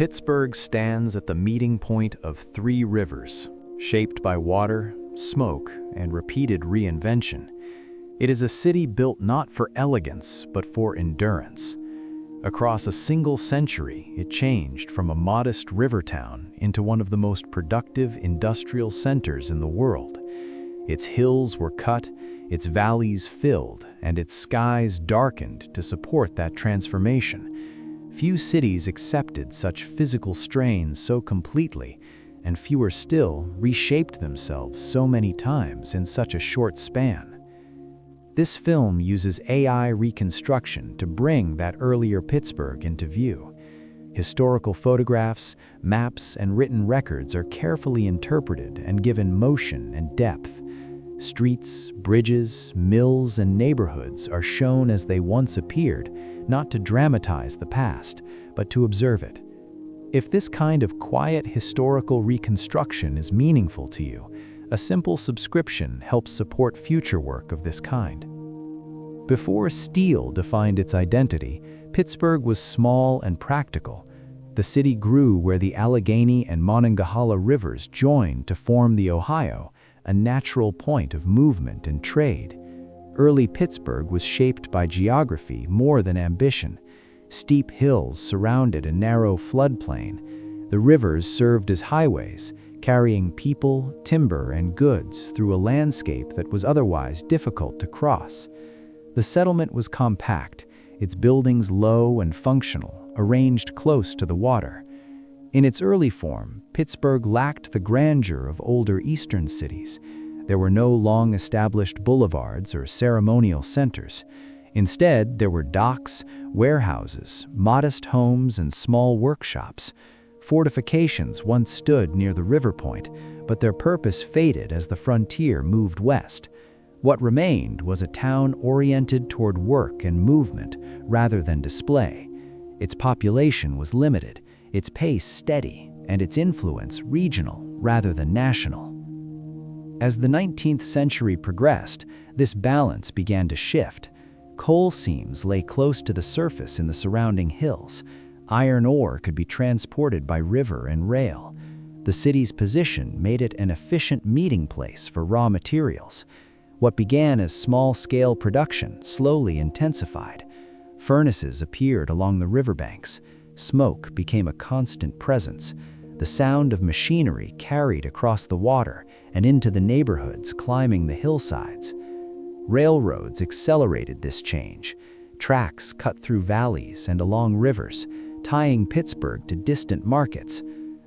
Pittsburgh stands at the meeting point of three rivers, shaped by water, smoke, and repeated reinvention. It is a city built not for elegance, but for endurance. Across a single century, it changed from a modest river town into one of the most productive industrial centers in the world. Its hills were cut, its valleys filled, and its skies darkened to support that transformation. Few cities accepted such physical strains so completely, and fewer still reshaped themselves so many times in such a short span. This film uses AI-reconstruction to bring that earlier Pittsburgh into view. Historical photographs, maps, and written records are carefully interpreted and given motion and depth. Streets, bridges, mills, and neighborhoods are shown as they once appeared, not to dramatize the past, but to observe it. If this kind of quiet historical reconstruction is meaningful to you, a simple subscription helps support future work of this kind. Before steel defined its identity, Pittsburgh was small and practical. The city grew where the Allegheny and Monongahela rivers joined to form the Ohio, a natural point of movement and trade. Early Pittsburgh was shaped by geography more than ambition. Steep hills surrounded a narrow floodplain. The rivers served as highways, carrying people, timber, and goods through a landscape that was otherwise difficult to cross. The settlement was compact, its buildings low and functional, arranged close to the water. In its early form, Pittsburgh lacked the grandeur of older eastern cities. There were no long-established boulevards or ceremonial centers. Instead, there were docks, warehouses, modest homes, and small workshops. Fortifications once stood near the river point, but their purpose faded as the frontier moved west. What remained was a town oriented toward work and movement rather than display. Its population was limited, its pace steady, and its influence regional rather than national. As the 19th century progressed, this balance began to shift. Coal seams lay close to the surface in the surrounding hills. Iron ore could be transported by river and rail. The city's position made it an efficient meeting place for raw materials. What began as small-scale production slowly intensified. Furnaces appeared along the riverbanks. Smoke became a constant presence. The sound of machinery carried across the water and into the neighborhoods climbing the hillsides. Railroads accelerated this change. Tracks cut through valleys and along rivers, tying Pittsburgh to distant markets.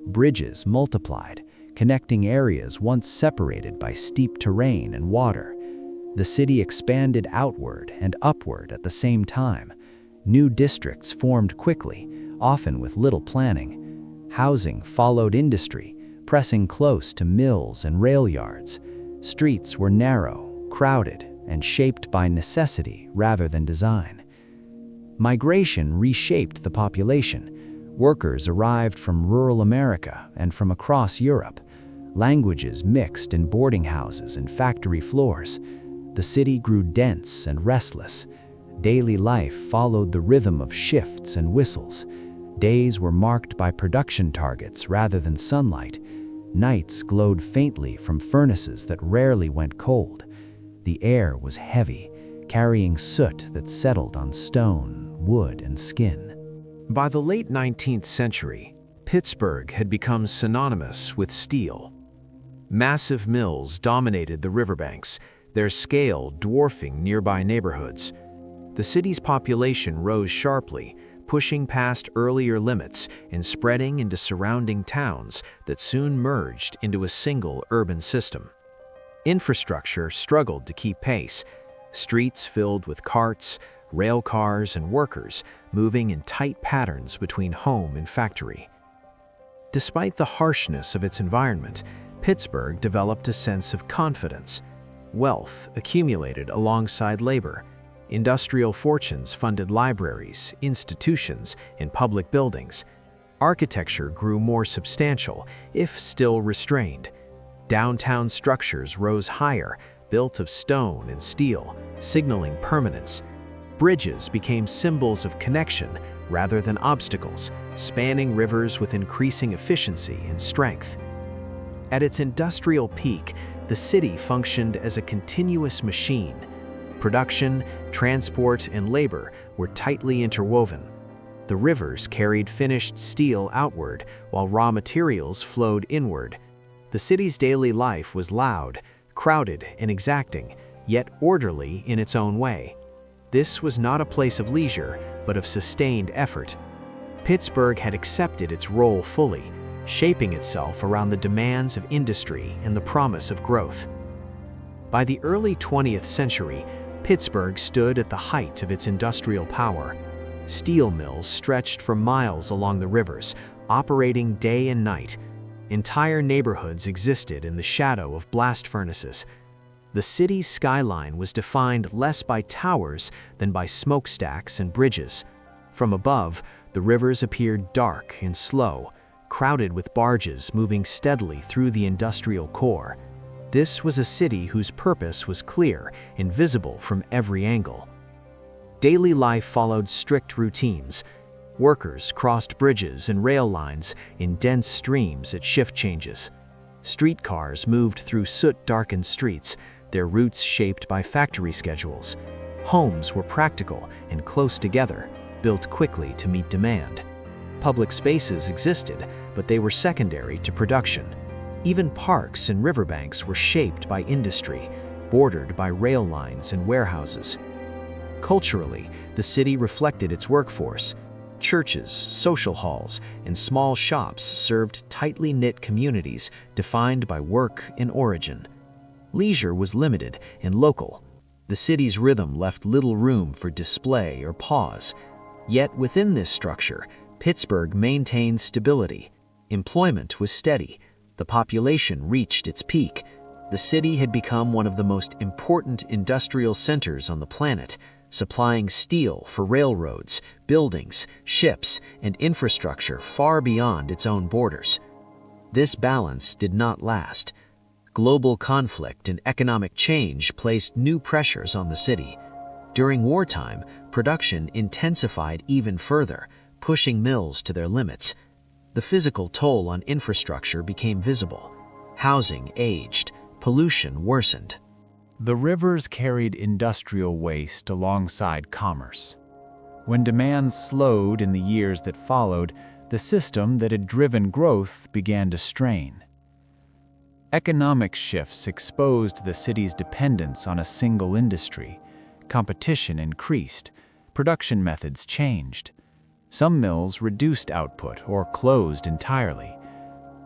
Bridges multiplied, connecting areas once separated by steep terrain and water. The city expanded outward and upward at the same time. New districts formed quickly, often with little planning. Housing followed industry, pressing close to mills and rail yards. Streets were narrow, crowded, and shaped by necessity rather than design. Migration reshaped the population. Workers arrived from rural America and from across Europe. Languages mixed in boarding houses and factory floors. The city grew dense and restless. Daily life followed the rhythm of shifts and whistles. Days were marked by production targets rather than sunlight. Nights glowed faintly from furnaces that rarely went cold. The air was heavy, carrying soot that settled on stone, wood, and skin. By the late 19th century, Pittsburgh had become synonymous with steel. Massive mills dominated the riverbanks, their scale dwarfing nearby neighborhoods. The city's population rose sharply, pushing past earlier limits and spreading into surrounding towns that soon merged into a single urban system. Infrastructure struggled to keep pace, streets filled with carts, rail cars, and workers moving in tight patterns between home and factory. Despite the harshness of its environment, Pittsburgh developed a sense of confidence. Wealth accumulated alongside labor. Industrial fortunes funded libraries, institutions, and public buildings. Architecture grew more substantial, if still restrained. Downtown structures rose higher, built of stone and steel, signaling permanence. Bridges became symbols of connection, rather than obstacles, spanning rivers with increasing efficiency and strength. At its industrial peak, the city functioned as a continuous machine. Production, transport, and labor were tightly interwoven. The rivers carried finished steel outward, while raw materials flowed inward. The city's daily life was loud, crowded, and exacting, yet orderly in its own way. This was not a place of leisure, but of sustained effort. Pittsburgh had accepted its role fully, shaping itself around the demands of industry and the promise of growth. By the early 20th century, Pittsburgh stood at the height of its industrial power. Steel mills stretched for miles along the rivers, operating day and night. Entire neighborhoods existed in the shadow of blast furnaces. The city's skyline was defined less by towers than by smokestacks and bridges. From above, the rivers appeared dark and slow, crowded with barges moving steadily through the industrial core. This was a city whose purpose was clear and visible from every angle. Daily life followed strict routines. Workers crossed bridges and rail lines in dense streams at shift changes. Streetcars moved through soot-darkened streets, their routes shaped by factory schedules. Homes were practical and close together, built quickly to meet demand. Public spaces existed, but they were secondary to production. Even parks and riverbanks were shaped by industry, bordered by rail lines and warehouses. Culturally, the city reflected its workforce. Churches, social halls, and small shops served tightly knit communities defined by work and origin. Leisure was limited and local. The city's rhythm left little room for display or pause. Yet within this structure, Pittsburgh maintained stability. Employment was steady. The population reached its peak. The city had become one of the most important industrial centers on the planet, supplying steel for railroads, buildings, ships, and infrastructure far beyond its own borders. This balance did not last. Global conflict and economic change placed new pressures on the city. During wartime, production intensified even further, pushing mills to their limits. The physical toll on infrastructure became visible. Housing aged, pollution worsened. The rivers carried industrial waste alongside commerce. When demand slowed in the years that followed, the system that had driven growth began to strain. Economic shifts exposed the city's dependence on a single industry. Competition increased. Production methods changed. Some mills reduced output or closed entirely.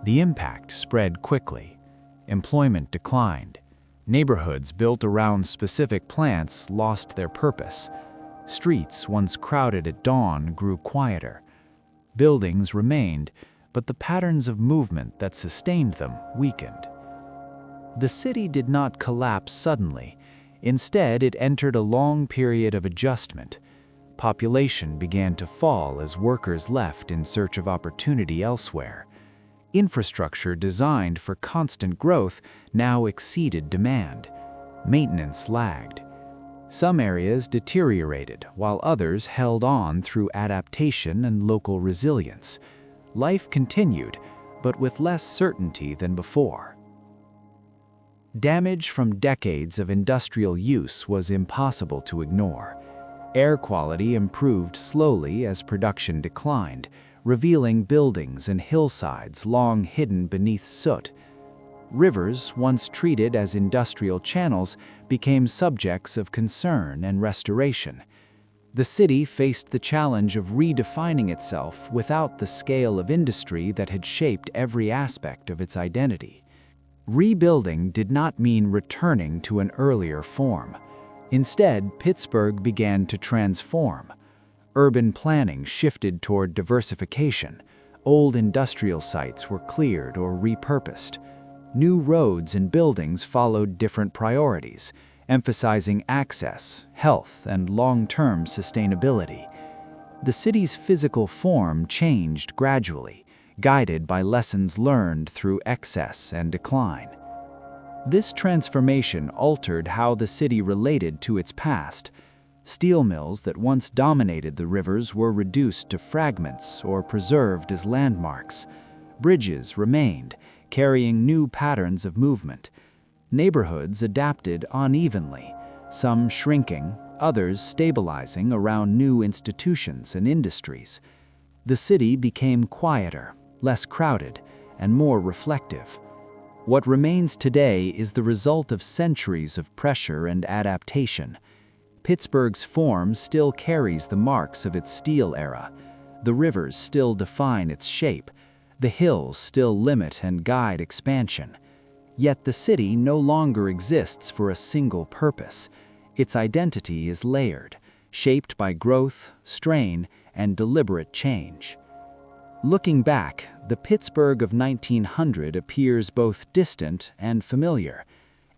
The impact spread quickly. Employment declined. Neighborhoods built around specific plants lost their purpose. Streets, once crowded at dawn, grew quieter. Buildings remained, but the patterns of movement that sustained them weakened. The city did not collapse suddenly. Instead, it entered a long period of adjustment. Population began to fall as workers left in search of opportunity elsewhere. Infrastructure designed for constant growth now exceeded demand. Maintenance lagged. Some areas deteriorated, while others held on through adaptation and local resilience. Life continued, but with less certainty than before. Damage from decades of industrial use was impossible to ignore. Air quality improved slowly as production declined, revealing buildings and hillsides long hidden beneath soot. Rivers, once treated as industrial channels, became subjects of concern and restoration. The city faced the challenge of redefining itself without the scale of industry that had shaped every aspect of its identity. Rebuilding did not mean returning to an earlier form. Instead, Pittsburgh began to transform. Urban planning shifted toward diversification. Old industrial sites were cleared or repurposed. New roads and buildings followed different priorities, emphasizing access, health, and long-term sustainability. The city's physical form changed gradually, guided by lessons learned through excess and decline. This transformation altered how the city related to its past. Steel mills that once dominated the rivers were reduced to fragments or preserved as landmarks. Bridges remained, carrying new patterns of movement. Neighborhoods adapted unevenly, some shrinking, others stabilizing around new institutions and industries. The city became quieter, less crowded, and more reflective. What remains today is the result of centuries of pressure and adaptation. Pittsburgh's form still carries the marks of its steel era. The rivers still define its shape. The hills still limit and guide expansion. Yet the city no longer exists for a single purpose. Its identity is layered, shaped by growth, strain, and deliberate change. Looking back, the Pittsburgh of 1900 appears both distant and familiar.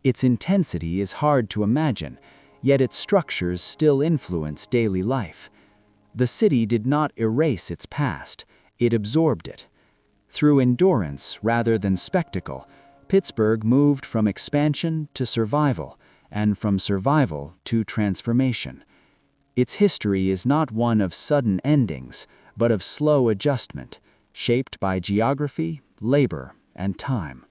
Its intensity is hard to imagine, yet its structures still influence daily life. The city did not erase its past, it absorbed it. Through endurance rather than spectacle, Pittsburgh moved from expansion to survival, and from survival to transformation. Its history is not one of sudden endings, but of slow adjustment, shaped by geography, labor, and time.